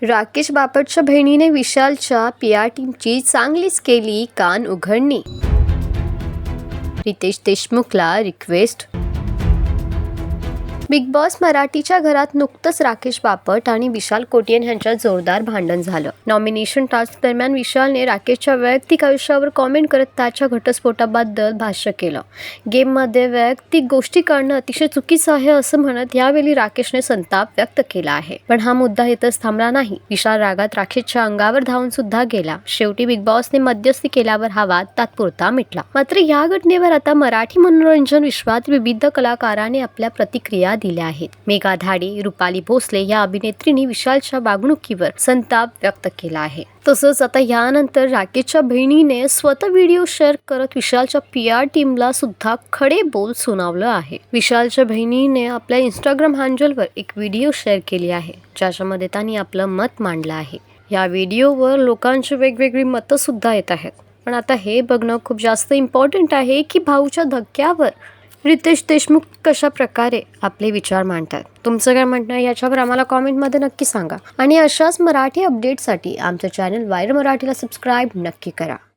राकेश बापटच्या बहिणीने विशालच्या PR टीमची चांगलीच केली कान उघडणी. रितेश देशमुखला रिक्वेस्ट. बिग बॉस मराठीच्या घरात नुकतंच राकेश बापट आणि विशाल कोटियन यांच्यात जोरदार भांडण झालं. नॉमिनेशन टास्क दरम्यान विशालने राकेशच्या वैयक्तिक आयुष्यावर कॉमेंट करत त्याच्या घटस्फोटाबद्दल भाष्य केलं. गेममध्ये वैयक्तिक गोष्टी करणं अतिशय चुकीचं आहे असं म्हणत यावेळी राकेशने संताप व्यक्त केला आहे. पण हा मुद्दा इथंच थांबला नाही. विशाल रागात राकेशच्या अंगावर धावून सुद्धा गेला. शेवटी बिग बॉसने मध्यस्थी केल्यावर हा वाद तात्पुरता मिटला. मात्र या घटनेवर आता मराठी मनोरंजन विश्वात विविध कलाकारांनी आपल्या प्रतिक्रिया दिल्या आहेत. मेघा धाडे, रुपाली भोसले या अभिनेत्रींनी विशालच्या वागणुकीवर संताप व्यक्त केला आहे. तसंच आता यानंतर राकेशच्या बहिणीने स्वतः व्हिडिओ शेअर करत विशालच्या PR टीमला सुद्धा खडे बोल सुनावलं आहे. विशालच्या बहिणीने आपल्या इंस्टाग्राम हँडलवर एक व्हिडिओ शेअर केली आहे, ज्याच्यामध्ये त्यांनी आपलं मत मांडलं आहे. या व्हिडिओवर लोकांची वेगवेगळी मतं सुद्धा येत आहेत. पण आता हे बघणं खूप जास्त इम्पॉर्टंट आहे की भाऊच्या धक्क्यावर रितेश देशमुख कशा प्रकारे आपले विचार मांडतात. तुमचं काय म्हणणं आहे याच्यावर आम्हाला कॉमेंटमध्ये नक्की सांगा. आणि अशाच मराठी अपडेटसाठी आमचं चॅनल वायर मराठीला सबस्क्राईब नक्की करा.